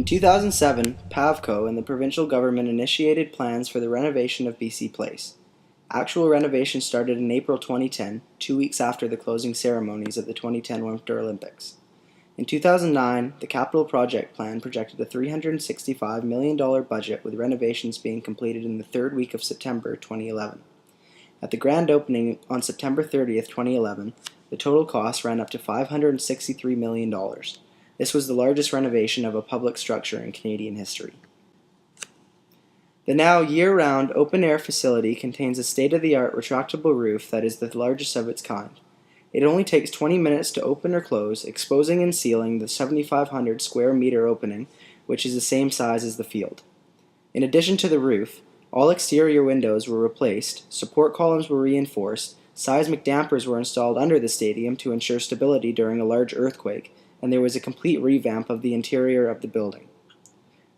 In 2007, PAVCO and the provincial government initiated plans for the renovation of BC Place. Actual renovation started in April 2010, 2 weeks after the closing ceremonies of the 2010 Winter Olympics. In 2009, the capital project plan projected a $365 million budget, with renovations being completed in the third week of September 2011. At the grand opening on September 30th, 2011, the total cost ran up to $563 million. This was the largest renovation of a public structure in Canadian history. The now year-round open-air facility contains a state-of-the-art retractable roof that is the largest of its kind. It only takes 20 minutes to open or close, exposing and sealing the 7,500 square meter opening, which is the same size as the field. In addition to the roof, all exterior windows were replaced, support columns were reinforced, seismic dampers were installed under the stadium to ensure stability during a large earthquake, and there was a complete revamp of the interior of the building.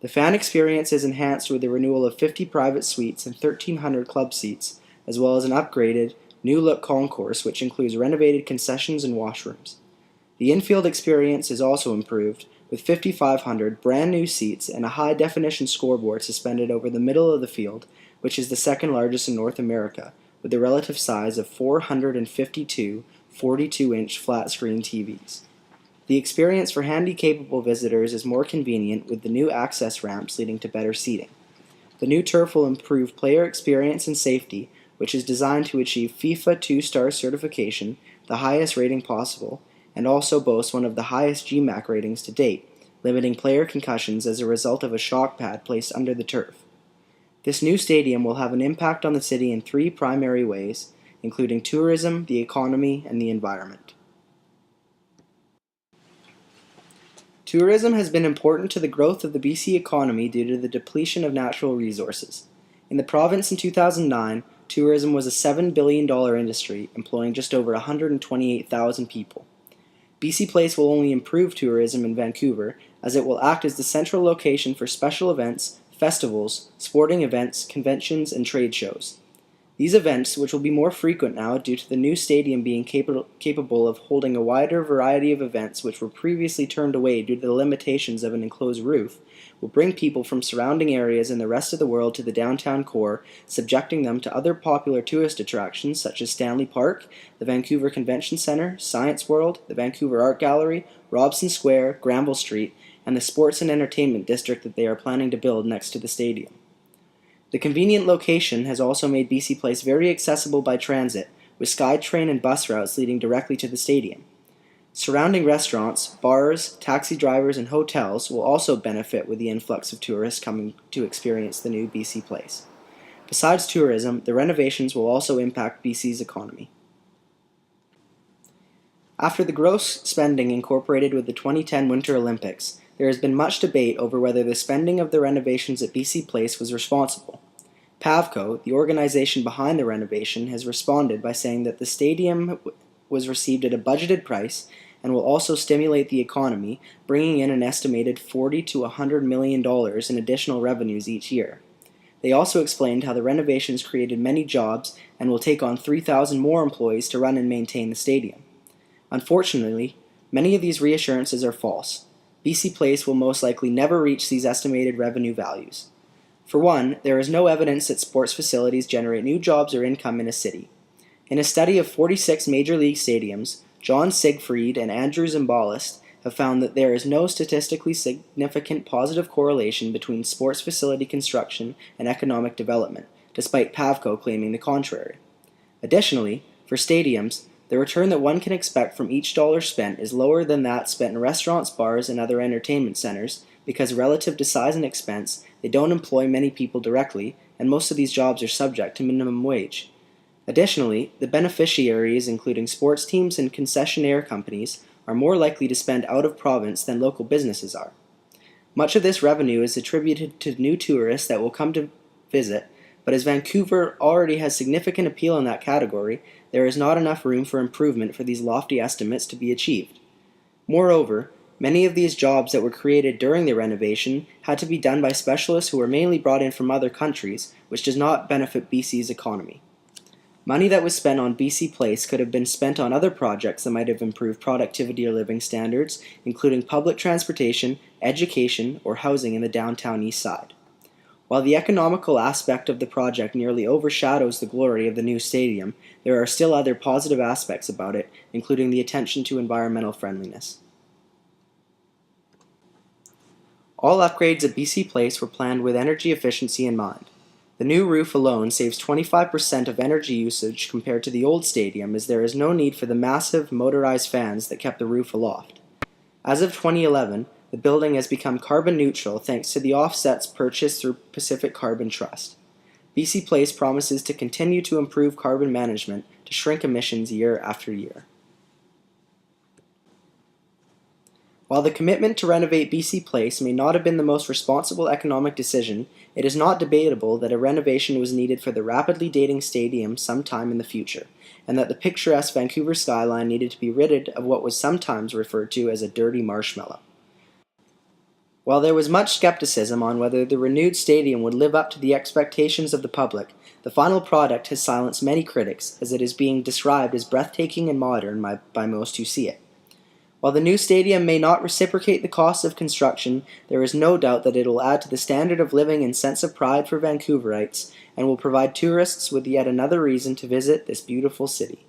The fan experience is enhanced with the renewal of 50 private suites and 1,300 club seats, as well as an upgraded, new-look concourse which includes renovated concessions and washrooms. The infield experience is also improved, with 5,500 brand-new seats and a high-definition scoreboard suspended over the middle of the field, which is the second largest in North America, with a relative size of 452 42-inch flat-screen TVs. The experience for handy-capable visitors is more convenient, with the new access ramps leading to better seating. The new turf will improve player experience and safety, which is designed to achieve FIFA 2-star certification, the highest rating possible, and also boasts one of the highest GMAC ratings to date, limiting player concussions as a result of a shock pad placed under the turf. This new stadium will have an impact on the city in 3 primary ways, including tourism, the economy, and the environment. Tourism has been important to the growth of the BC economy due to the depletion of natural resources. In the province in 2009, tourism was a $7 billion industry, employing just over 128,000 people. BC Place will only improve tourism in Vancouver, as it will act as the central location for special events, festivals, sporting events, conventions, and trade shows. These events, which will be more frequent now due to the new stadium being capable of holding a wider variety of events which were previously turned away due to the limitations of an enclosed roof, will bring people from surrounding areas and the rest of the world to the downtown core, subjecting them to other popular tourist attractions such as Stanley Park, the Vancouver Convention Centre, Science World, the Vancouver Art Gallery, Robson Square, Granville Street, and the sports and entertainment district that they are planning to build next to the stadium. The convenient location has also made BC Place very accessible by transit, with SkyTrain and bus routes leading directly to the stadium. Surrounding restaurants, bars, taxi drivers, and hotels will also benefit with the influx of tourists coming to experience the new BC Place. Besides tourism, the renovations will also impact BC's economy. After the gross spending incorporated with the 2010 Winter Olympics, there has been much debate over whether the spending of the renovations at BC Place was responsible. PAVCO, the organization behind the renovation, has responded by saying that the stadium was received at a budgeted price and will also stimulate the economy, bringing in an estimated $40 to $100 million in additional revenues each year. They also explained how the renovations created many jobs and will take on 3,000 more employees to run and maintain the stadium. Unfortunately, many of these reassurances are false. BC Place will most likely never reach these estimated revenue values. For one, there is no evidence that sports facilities generate new jobs or income in a city. In a study of 46 major league stadiums, John Siegfried and Andrew Zimbalist have found that there is no statistically significant positive correlation between sports facility construction and economic development, despite PAVCO claiming the contrary. Additionally, for stadiums, the return that one can expect from each dollar spent is lower than that spent in restaurants, bars, and other entertainment centers because relative to size and expense, they don't employ many people directly, and most of these jobs are subject to minimum wage. Additionally, the beneficiaries, including sports teams and concessionaire companies, are more likely to spend out of province than local businesses are. Much of this revenue is attributed to new tourists that will come to visit, but as Vancouver already has significant appeal in that category, there is not enough room for improvement for these lofty estimates to be achieved. Moreover, many of these jobs that were created during the renovation had to be done by specialists who were mainly brought in from other countries, which does not benefit BC's economy. Money that was spent on BC Place could have been spent on other projects that might have improved productivity or living standards, including public transportation, education, or housing in the downtown east side. While the economical aspect of the project nearly overshadows the glory of the new stadium, there are still other positive aspects about it, including the attention to environmental friendliness. All upgrades at BC Place were planned with energy efficiency in mind. The new roof alone saves 25% of energy usage compared to the old stadium, as there is no need for the massive motorized fans that kept the roof aloft. As of 2011, the building has become carbon neutral thanks to the offsets purchased through Pacific Carbon Trust. BC Place promises to continue to improve carbon management to shrink emissions year after year. While the commitment to renovate BC Place may not have been the most responsible economic decision, it is not debatable that a renovation was needed for the rapidly dating stadium sometime in the future, and that the picturesque Vancouver skyline needed to be rid of what was sometimes referred to as a dirty marshmallow. While there was much skepticism on whether the renewed stadium would live up to the expectations of the public, the final product has silenced many critics, as it is being described as breathtaking and modern by most who see it. While the new stadium may not reciprocate the costs of construction, there is no doubt that it will add to the standard of living and sense of pride for Vancouverites, and will provide tourists with yet another reason to visit this beautiful city.